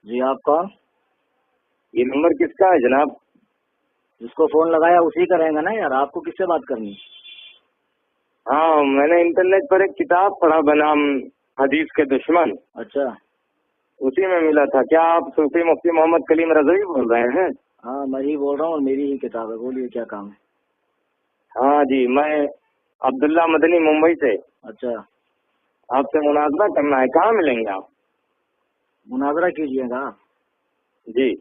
جی آپ کون؟ یہ نمبر کس کا ہے جناب؟ جس کو فون لگایا اسی کا رہے گا نا یار، آپ کو کس سے بات کرنی؟ ہاں، میں نے انٹرنیٹ پر ایک کتاب پڑھا بنام حدیث کے دشمن، اچھا، اسی میں ملا تھا۔ کیا آپ صوفی مفتی محمد کلیم رضوی بول رہے ہیں؟ ہاں میں ہی بول رہا ہوں اور میری ہی کتاب ہے، بولیے کیا کام ہے؟ ہاں جی، میں عبداللہ مدنی ممبئی سے۔ اچھا، آپ سے مناظرہ کرنا ہے، کہاں ملیں گے آپ؟ مناظرہ کیجیے گا؟ جی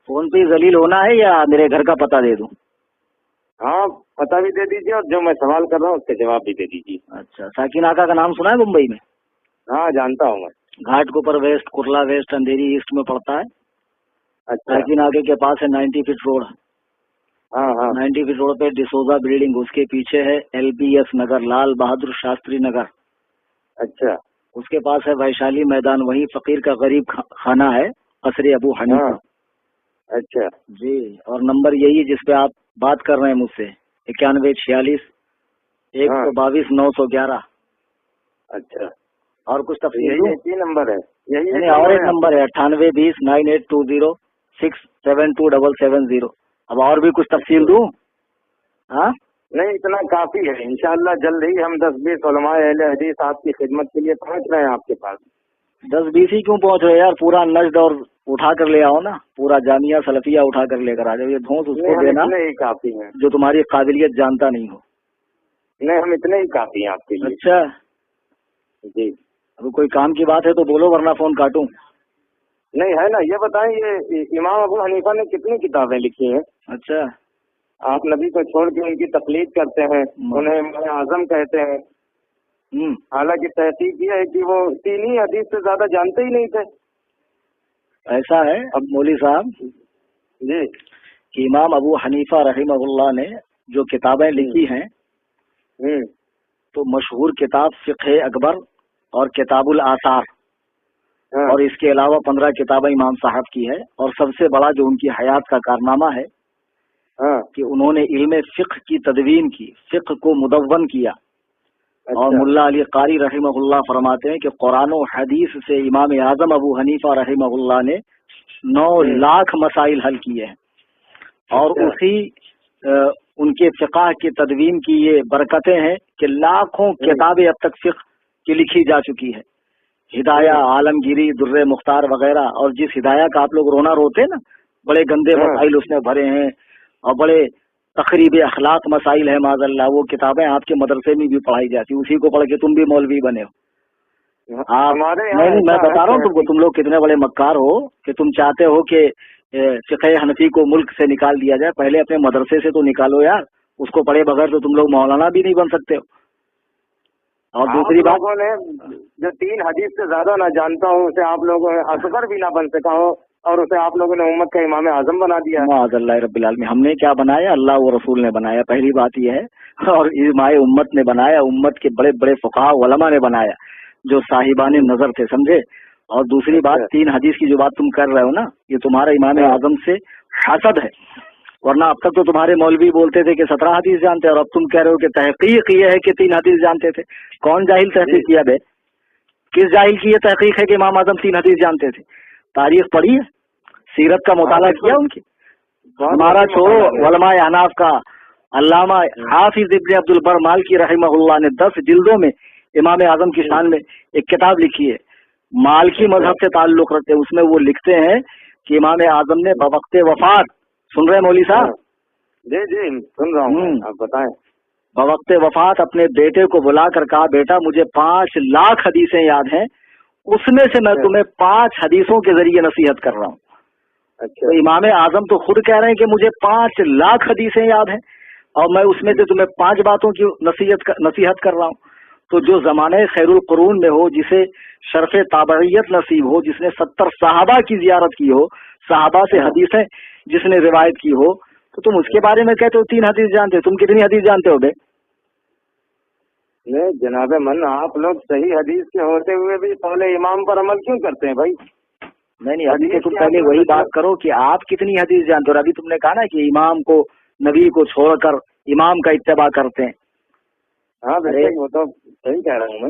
فون پہ ذلیل ہونا ہے یا میرے گھر کا پتہ دے دوں؟ ہاں، پتہ بھی دے دیجیے اور جو میں سوال کر رہا ہوں اس کے جواب بھی دے دیجیے۔ اچھا، ساکن آقا کا نام سنا ہے ممبئی میں؟ ہاں جانتا ہوں میں۔ گھاٹ کے اوپر ویسٹ، کرلا ویسٹ، اندھیری ایسٹ میں پڑتا ہے۔ اچھا، ساکن آقے کے پاس ہے 90 فٹ روڈ۔ ہاں ہاں 90 فٹ روڈ پہ ڈسوزا بلڈنگ، اس کے پیچھے ہے LBS نگر، لال بہادر شاستری نگر۔ اچھا اس کے پاس ہے ویشالی میدان، وہیں فقیر کا غریب خانہ ہے، قصر ابو حنیفہ۔ ہاں اچھا جی، اور نمبر یہی ہے جس پہ آپ بات کر رہے ہیں مجھ سے، 9146 122 911۔ اچھا، اور کچھ تفصیل دوں؟ یہی نمبر ہے؟ یہی اور ایک نمبر ہے 9820 9820 67270۔ اب اور بھی کچھ تفصیل دوں؟ ہاں نہیں، اتنا کافی ہے۔ انشاءاللہ جلد ہی ہم 10-20 علماء اہل حدیث آپ کی خدمت کے لیے پہنچ رہے ہیں آپ کے پاس۔ 10-20 ہی کیوں پہنچ رہے یار؟ پورا نجد اور اٹھا کر لے آؤ نا، پورا جامعہ سلفیہ اٹھا کر لے کر آ جاؤ۔ یہ دھونس اس کو دینا اتنے ہی کافی ہیں جو تمہاری قابلیت جانتا نہیں ہو۔ نہیں، ہم اتنے ہی کافی ہیں آپ کے لیے۔ اچھا جی، اب کوئی کام کی بات ہے تو بولو ورنہ فون کاٹوں۔ نہیں ہے نا، یہ بتائیں یہ امام ابو حنیفہ نے کتنی کتابیں لکھی ہیں؟ اچھا، آپ نبی کو چھوڑ کے ان کی تقلید کرتے ہیں، انہیں امام اعظم کہتے ہیں، حالانکہ تحقیق یہ ہے کہ وہ 3 ہی حدیث سے زیادہ جانتے ہی نہیں تھے۔ ایسا ہے اب مولوی صاحب جی کہ امام ابو حنیفہ رحمہ اللہ نے جو کتابیں لکھی ہیں تو مشہور کتاب فقہ اکبر اور کتاب الآثار، اور اس کے علاوہ 15 کتابیں امام صاحب کی ہے، اور سب سے بڑا جو ان کی حیات کا کارنامہ ہے کہ انہوں نے علم فقہ کی تدوین کی، فقہ کو مدون کیا۔ اور ملا علی قاری رحمہ اللہ فرماتے ہیں کہ قرآن و حدیث سے امام اعظم ابو حنیفہ رحمہ اللہ نے 9 لاکھ مسائل حل کیے ہیں، اور اسی ان کے فقہ کی تدوین کی یہ برکتیں ہیں کہ لاکھوں کتابیں اب تک فقہ کی لکھی جا چکی ہے۔ ہدایہ، عالمگیری، در مختار وغیرہ، اور جس ہدایہ کا آپ لوگ رونا روتے ہیں نا، بڑے گندے مسائل اس نے بھرے ہیں اور بڑے تقریب اخلاق مسائل ہے، معاذ اللہ، وہ کتابیں آپ کے مدرسے میں بھی پڑھائی جاتی، اسی کو پڑھ کے تم بھی مولوی بنے ہو۔ نہیں، میں بتا رہا ہوں تم کو، تم لوگ کتنے بڑے مکار ہو کہ تم چاہتے ہو کہ فقہ حنفی کو ملک سے نکال دیا جائے۔ پہلے اپنے مدرسے سے تو نکالو یار، اس کو پڑھے بغیر تو تم لوگ مولانا بھی نہیں بن سکتے ہو۔ اور دوسری بات، نے جو 3 حدیث سے زیادہ نہ جانتا ہوں اسے آپ لوگوں نے اصغر بھی نہ بن سکا ہو، اور اسے آپ لوگوں نے امت کا امام اعظم بنا دیا۔ معاذ اللہ رب العالمین، ہم نے کیا بنایا؟ اللہ و رسول نے بنایا، پہلی بات یہ ہے، اور علماء امت نے بنایا، امت کے بڑے بڑے فقہاء علماء نے بنایا جو صاحبان نظر تھے، سمجھے؟ اور دوسری بات، 3 حدیث کی جو بات تم کر رہے ہو نا، یہ تمہارا امام اعظم سے حسد ہے، ورنہ اب تک تو تمہارے مولوی بولتے تھے کہ 17 حدیث جانتے، اور اب تم کہہ رہے ہو کہ تحقیق یہ ہے کہ 3 حدیث جانتے تھے۔ کون جاہل تحقیق کیا بے؟ کس جاہل کی یہ تحقیق ہے کہ امام اعظم 3 حدیث جانتے تھے؟ تاریخ پڑھی ہے؟ سیرت کا مطالعہ کیا ان کی؟ ہمارا چھوڑو، علماء احناف کا علامہ حافظ ابن عبد البر مالکی رحمہ اللہ نے 10 جلدوں میں امام اعظم کی شان میں ایک کتاب لکھی ہے، مالکی مذہب سے تعلق رکھتے، اس میں وہ لکھتے ہیں کہ امام اعظم نے بوقت وفات، سن رہے ہیں مولوی صاحب؟ جی جی سن رہا ہوں، آپ بتائیں۔ بوقت وفات اپنے بیٹے کو بلا کر کہا، بیٹا مجھے 5 لاکھ حدیثیں یاد ہیں، اس میں سے میں تمہیں 5 حدیثوں کے ذریعے نصیحت کر رہا ہوں۔ تو امام اعظم تو خود کہہ رہے ہیں کہ مجھے 5 لاکھ حدیثیں یاد ہیں، اور میں اس میں سے تمہیں 5 باتوں کی نصیحت کر رہا ہوں۔ تو جو زمانہ خیر القرون میں ہو، جسے شرف تابعیت نصیب ہو، جس نے 70 صحابہ کی زیارت کی ہو، صحابہ سے حدیثیں جس نے روایت کی ہو، تو تم اس کے بارے میں کہتے ہو 3 حدیث جانتے ہو؟ تم کتنی حدیث جانتے ہو بے؟ نہیں جناب من، آپ لوگ صحیح حدیث کے ہوتے ہوئے بھی قول امام پر عمل کیوں کرتے ہیں بھائی؟ نہیں، ابھی تو تم پہلے وہی بات کرو کہ آپ کتنی حدیث جانتے ہو۔ ابھی تم نے کہا نا کہ امام کو، نبی کو چھوڑ کر امام کا اتباع کرتے ہیں۔ ہاں وہ تو صحیح کہہ رہا ہوں میں۔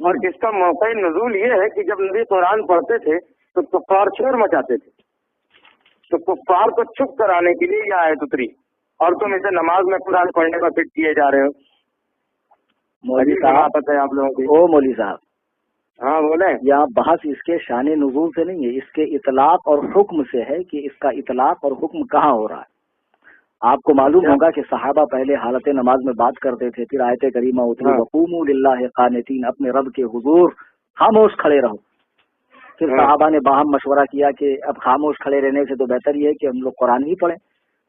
اور اس کا موقع نزول یہ ہے کہ جب نبی قرآن پڑھتے تھے تو کفار شور مچاتے تھے، تو کفار کو چپ کرانے کے لیے یہ آیت اتری، اور تم اسے نماز میں قرآن پڑھنے پر فٹ کیے جا رہے ہو۔ مولوی صاحب پتہ ہے آپ لوگوں کی؟ او مولوی صاحب، ہاں بولیں۔ یہاں بحث اس کے شان نزول سے نہیں ہے، اس کے اطلاق اور حکم سے ہے کہ اس کا اطلاق اور حکم کہاں ہو رہا ہے۔ آپ کو معلوم ہوگا کہ صحابہ پہلے حالت نماز میں بات کرتے تھے، پھر آیت کریمہ اتری وقوموا للہ قانتین، اپنے رب کے حضور خاموش کھڑے رہو۔ پھر صحابہ نے باہم مشورہ کیا کہ اب خاموش کھڑے رہنے سے تو بہتر یہ ہے کہ ہم لوگ قرآن ہی پڑھیں،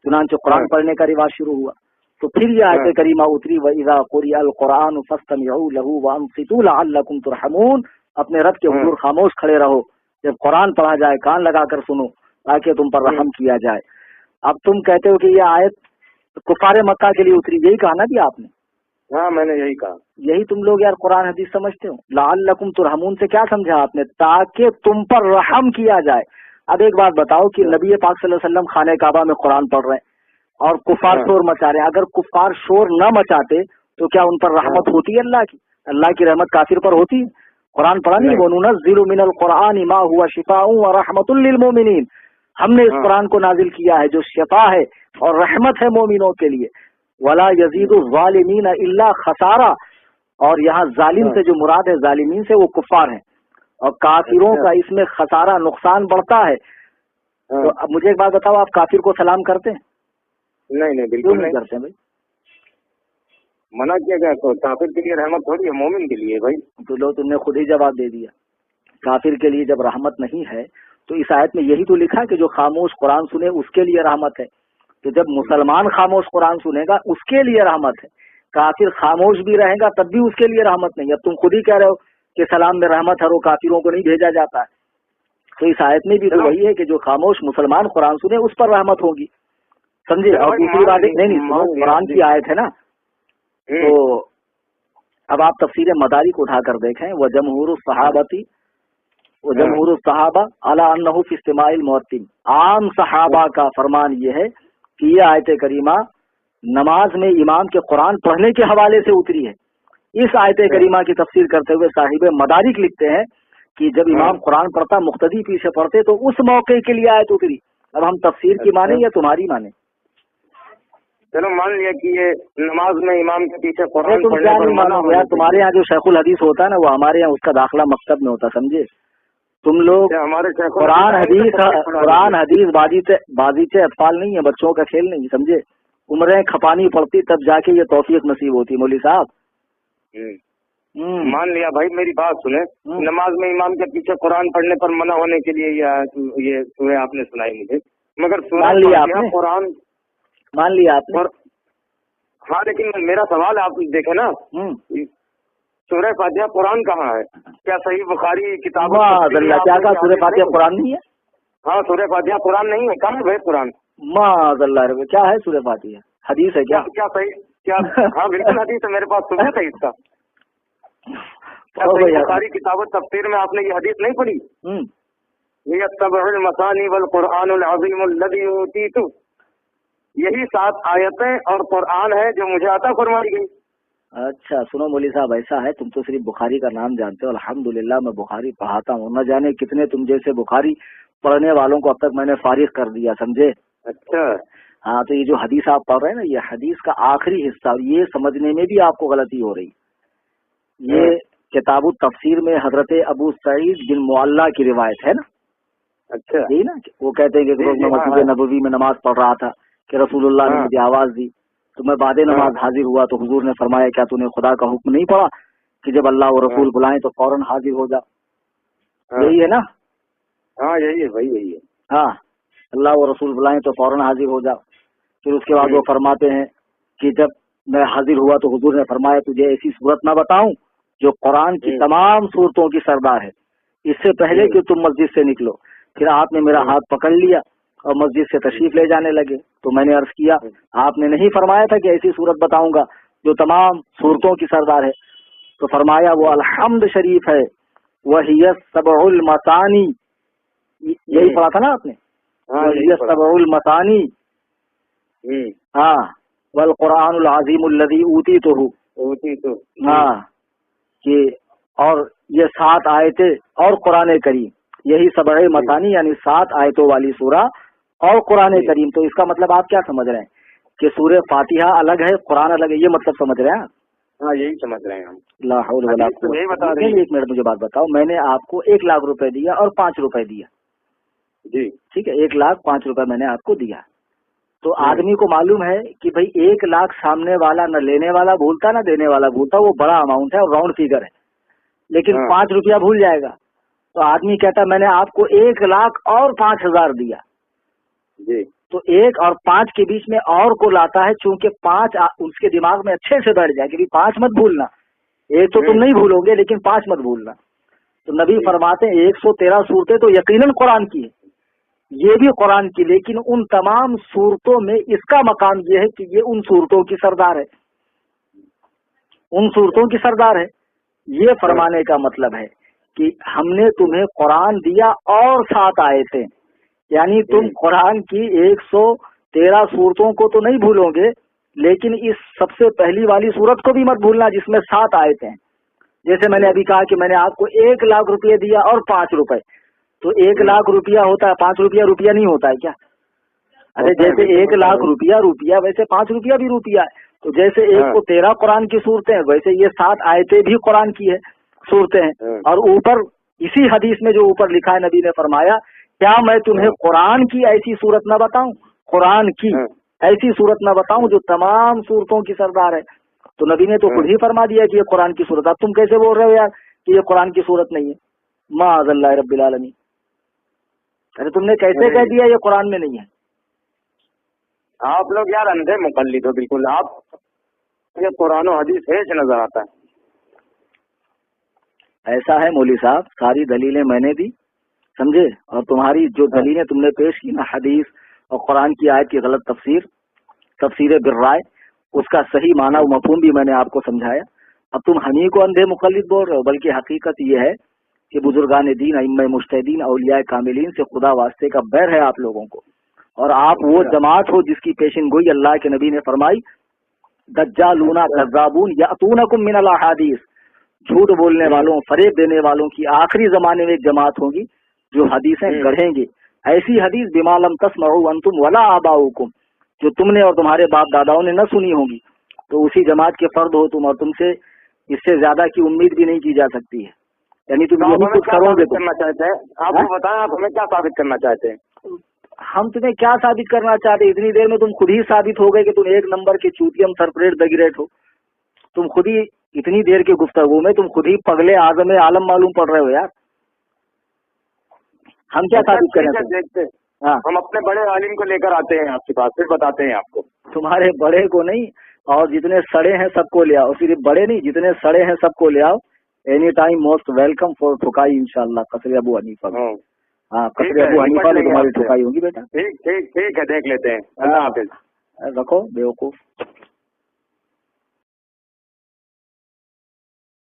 چنانچہ قرآن پڑھنے کا رواج شروع ہوا۔ تو پھر یہ آیت کریمہ اتری وَإِذَا قُرِئَ الْقُرْآنُ فَاسْتَمِعُوا لَهُ وَأَنصِتُوا لَعَلَّكُمْ تُرْحَمُونَ، اپنے رب کے حضور خاموش کھڑے رہو، جب قرآن پڑھا جائے کان لگا کر سنو تاکہ تم پر رحم کیا جائے۔ اب تم کہتے ہو کہ یہ آیت کفار مکہ کے لیے اتری، یہی کہا نا بھی آپ نے؟ ہاں میں نے یہی کہا۔ یہی تم لوگ یار قرآن حدیث سمجھتے ہو۔ لعلکم ترحمون سے کیا سمجھا آپ نے؟ تاکہ تم پر رحم کیا جائے۔ اب ایک بات بتاؤ کہ نبی پاک صلی اللہ علیہ وسلم خانہ کعبہ میں قرآن پڑھ رہے ہیں اور کفار شور مچا رہے ہیں، اگر کفار شور نہ مچاتے تو کیا ان پر رحمت ہوتی ہے اللہ کی؟ اللہ کی رحمت کافر پر ہوتی ہے؟ قرآن پڑھا نہیں، وَنُنَزِّلُ مِنَ الْقُرْآنِ مَا هُوَ شِفَاءٌ وَرَحْمَةٌ لِّلْمُؤْمِنِينَ، ہم نے اس قرآن کو نازل کیا ہے جو شفا ہے اور رحمت ہے مومنوں کے لیے۔ وَلَا يَزِيدُ الظَّالِمِينَ إِلَّا خَسَارًا، اور یہاں ظالم سے جو مراد ہے ظالمین سے وہ کفار ہیں، اور کافروں کا اس میں خسارہ نقصان بڑھتا ہے۔ تو اب مجھے ایک بات بتاؤ، آپ کافر کو سلام کرتے ہیں؟ نہیں بالکل نہیں کرتے بھائی، منع کیا گیا تو کافر کے لیے رحمت تھوڑی ہے، مومن کے لیے بھائی۔ تو لو تم نے خود ہی جواب دے دیا، کافر کے لیے جب رحمت نہیں ہے تو اس آیت میں یہی تو لکھا کہ جو خاموش قرآن سنے اس کے لیے رحمت ہے، تو جب مسلمان خاموش قرآن سنے گا اس کے لیے رحمت ہے، کافر خاموش بھی رہے گا تب بھی اس کے لیے رحمت نہیں۔ اب تم خود ہی کہہ رہے ہو کہ سلام میں رحمت ہے اور کافروں کو نہیں بھیجا جاتا ہے، تو اس آیت میں بھی تو وہی ہے کہ جو خاموش مسلمان قرآن سنے اس پر رحمت ہوگی، سمجھے؟ اور دوسری بات نہیں قرآن کی آیت ہے نا، تو اب آپ تفسیر مدارک اٹھا کر دیکھیں، وہ جمہور الصحابتی وہ جمہور الصحابہ علی انہ فی استماع المؤذن، عام صحابہ کا فرمان یہ ہے کہ یہ آیت کریمہ نماز میں امام کے قرآن پڑھنے کے حوالے سے اتری ہے۔ اس آیت کریمہ کی تفسیر کرتے ہوئے صاحب مدارک لکھتے ہیں کہ جب امام قرآن پڑھتا مقتدی پیچھے پڑھتے تو اس موقع کے لیے آیت اتری۔ اب ہم تفسیر کی مانیں یا تمہاری مانیں؟ چلو مان لیا کہ یہ نماز میں امام کے پیچھے قرآن تم کیا نہیں مانو یار، تمہارے یہاں جو شیخ الحدیث ہوتا ہے نا وہ ہمارے یہاں اس کا داخلہ مکتب میں ہوتا، سمجھے؟ تم لوگ قرآن حدیث بازیچے اطفال نہیں ہے، بچوں کا کھیل نہیں، سمجھے؟ عمریں کھپانی پڑتی تب جا کے یہ توفیق نصیب ہوتی۔ مولوی صاحب مان لیا بھائی، میری بات سنیں، نماز میں امام کے پیچھے قرآن پڑھنے پر منع ہونے کے لیے یہ سورہ آپ نے سنائی مجھے، مگر قرآن مان لیا آپ نے؟ ہاں لیکن میرا سوال آپ دیکھیں نا، سورہ فاتحہ قرآن کہاں ہے؟ کیا صحیح بخاری کتاب کیا کہا سورہ فاتحہ قرآن نہیں ہے؟ ہاں سورہ فاتحہ قرآن نہیں ہے، کہاں ہے قرآن؟ معاذ اللہ، کیا ہے سورہ فاتحہ؟ حدیث ہے کیا؟ کیا صحیح کیا؟ ہاں بالکل حدیث ہے، میرے پاس ثبوت ہے اس کا۔ بخاری کتاب تفسیر میں آپ نے یہ حدیث نہیں پڑھی؟ یتبع المثانی والقرآن العظیم الذی اوتیت، یہی 7 آیتیں اور قرآن ہے جو مجھے عطا فرمائی گئی۔ اچھا سنو مولوی صاحب، ایسا ہے تم تو صرف بخاری کا نام جانتے ہو، الحمدللہ میں بخاری پڑھاتا ہوں، نہ جانے کتنے تم جیسے بخاری پڑھنے والوں کو اب تک میں نے فارغ کر دیا، سمجھے؟ اچھا ہاں، تو یہ جو حدیث آپ پڑھ رہے ہیں نا، یہ حدیث کا آخری حصہ، اور یہ سمجھنے میں بھی آپ کو غلطی ہو رہی۔ یہ کتاب التفسیر میں حضرت ابو سعید بن معلہ کی روایت ہے نا۔ اچھا یہی نا، وہ کہتے ہیں کہ میں مسجد نبوی میں نماز پڑھ رہا تھا کہ رسول اللہ نے مجھے آواز دی، تو میں بعد نماز حاضر ہوا تو حضور نے فرمایا کیا تو نے خدا کا حکم نہیں پڑھا کہ جب اللہ و رسول بلائیں تو فوراً حاضر ہو جا؟ یہی ہے نا؟ ہاں یہی ہے بھائی، یہی ہے۔ ہاں، اللہ و رسول بلائیں تو فوراً حاضر ہو جا۔ پھر اس کے بعد وہ فرماتے ہیں کہ جب میں حاضر ہوا تو حضور نے فرمایا تجھے ایسی صورت نہ بتاؤں جو قرآن کی تمام صورتوں کی سردار ہے، اس سے پہلے کہ تم مسجد سے نکلو۔ پھر آپ نے میرا ہاتھ پکڑ لیا اور مسجد سے تشریف لے جانے لگے، تو میں نے عرض کیا آپ نے نہیں فرمایا تھا کہ ایسی صورت بتاؤں گا جو تمام صورتوں کی سردار ہے؟ تو فرمایا وہ الحمد شریف ہے، وہی سبع المثانی، یہی پڑھا تھا نا آپ نے؟ وہی سبع المثانی، ہاں، والقرآن العظیم الذی اوتیتہ، ہاں، کہ اور یہ 7 آیتیں اور قرآن کریم، یہی سبع مثانی یعنی 7 آیتوں والی سورہ اور قرآن کریم. تو اس کا مطلب آپ کیا سمجھ رہے ہیں کہ سورہ فاتحہ الگ ہے قرآن الگ ہے، یہ مطلب سمجھ رہے ہیں؟ ہاں یہی سمجھ رہے ہیں ہم. لا حول ولا قوت. ایک منٹ مجھے بات بتاؤ، میں نے آپ کو 1 لاکھ روپے دیا اور 5 روپے دیا جی ٹھیک ہے، 1,05,000 روپے میں نے آپ کو دیا. تو آدمی کو معلوم ہے کہ بھائی 1 لاکھ سامنے والا نہ لینے والا بھولتا نہ دینے والا بھولتا، وہ بڑا اماؤنٹ ہے اور راؤنڈ فگر ہے، لیکن 5 روپیہ بھول جائے گا. تو آدمی کہتا ہے میں نے آپ کو 1 لاکھ اور 5,000 دیا جی. تو 1 اور 5 کے بیچ میں اور کو لاتا ہے، چونکہ 5 اس کے دماغ میں اچھے سے بیٹھ جائے کہ 5 مت بھولنا. 1 تو تم نہیں بھولو گے لیکن 5 مت بھولنا. تو نبی فرماتے ہیں 113 صورتیں تو یقیناً قرآن کی ہے، یہ بھی قرآن کی، لیکن ان تمام صورتوں میں اس کا مقام یہ ہے کہ یہ ان صورتوں کی سردار ہے، ان صورتوں کی سردار ہے. یہ فرمانے کا مطلب ہے کہ ہم نے تمہیں قرآن دیا اور 7 آیتیں، یعنی تم قرآن کی 113 صورتوں کو تو نہیں بھولو گے، لیکن اس سب سے پہلی والی صورت کو بھی مت بھولنا جس میں 7 آیتیں ہیں. جیسے میں نے ابھی کہا کہ میں نے آپ کو 1 لاکھ روپے دیا اور 5 روپے، تو 1 لاکھ روپیہ ہوتا ہے، 5 روپیہ روپیہ نہیں ہوتا ہے کیا؟ ارے جیسے 1 لاکھ روپیہ ویسے 5 روپیہ بھی روپیہ ہے. تو جیسے 113 قرآن کی صورتیں ہیں ویسے یہ 7 آیتیں بھی قرآن کی ہے صورتیں ہیں. اور اوپر اسی حدیث میں جو اوپر لکھا ہے نبی نے فرمایا کیا میں تمہیں قرآن کی ایسی صورت نہ بتاؤں، قرآن کی ایسی صورت نہ بتاؤں جو تمام صورتوں کی سردار ہے. تو نبی نے تو خود ہی فرما دیا کہ یہ قرآن کی صورت. اب تم کیسے بول رہے ہو یار کہ یہ قرآن کی صورت نہیں ہے؟ معاذ اللہ رب العالمین. ارے تم نے کیسے کہہ دیا یہ قرآن میں نہیں ہے؟ آپ لوگ یار اندھے مقلد ہو بالکل. آپ یہ قرآن و حدیث ہے سے نظر آتا ہے. ایسا ہے مولوی صاحب، ساری دلیلیں میں نے دی سمجھے، اور تمہاری جو دلیلیں تم نے پیش کی نا حدیث اور قرآن کی آیت کی غلط تفسیر بالرائے، اس کا صحیح معنی و مفہوم بھی میں نے آپ کو سمجھایا. اب تم ہمیں کو اندھے مقلد بول رہے ہو، بلکہ حقیقت یہ ہے کہ بزرگان دین، ائمہ مجتہدین، اولیاء کاملین سے خدا واسطے کا بیر ہے آپ لوگوں کو. اور آپ وہ جماعت ہو جس کی پیشن گوئی اللہ کے نبی نے فرمائی دجالون کذابون یاتونکم من الاحادیث، جھوٹ بولنے والوں، فریب دینے والوں کی آخری زمانے میں ایک جماعت ہوگی جو حدیثیں گڑھیں گے. ایسی حدیث بما لم تسمعوا انتم ولا آباؤکم، جو تم نے اور تمہارے باپ داداؤں نے نہ سنی ہوگی. تو اسی جماعت کے فرد ہو تم، اور تم سے اس سے زیادہ کی امید بھی نہیں کی جا سکتی ہے. یعنی تم یہی کچھ کرو گے. کرنا چاہتے ہیں آپ کو بتائیں، آپ ہمیں کیا ثابت کرنا چاہتے ہیں؟ ہم تمہیں کیا ثابت کرنا چاہتے ہیں؟ اتنی دیر میں تم خود ہی ثابت ہو گئے کہ تم 1 نمبر کے چوتیم سرپریٹ دگریٹ ہو. تم خود ہی اتنی دیر کی گفتگو میں تم خود ہی پگلے اعظم عالم معلوم پڑ رہے ہو یار. ہم کیا ثابت کریں؟ دیکھتے ہم اپنے بڑے عالم کو لے کر آتے ہیں آپ کے پاس، پھر بتاتے ہیں آپ کو. تمہارے بڑے کو نہیں، اور جتنے سڑے ہیں سب کو لے آؤ. صرف بڑے نہیں، جتنے سڑے ہیں سب کو لے آؤ. Any time most welcome for ٹھکائی انشاءاللہ. قصر ابو حنیفہ. ہاں قصر ابو حنیفہ میں تمہاری ٹھکائی ہوگی بیٹا. ٹھیک ہے، دیکھ لیتے ہیں. اللہ حافظ. رکھو بیوقوف.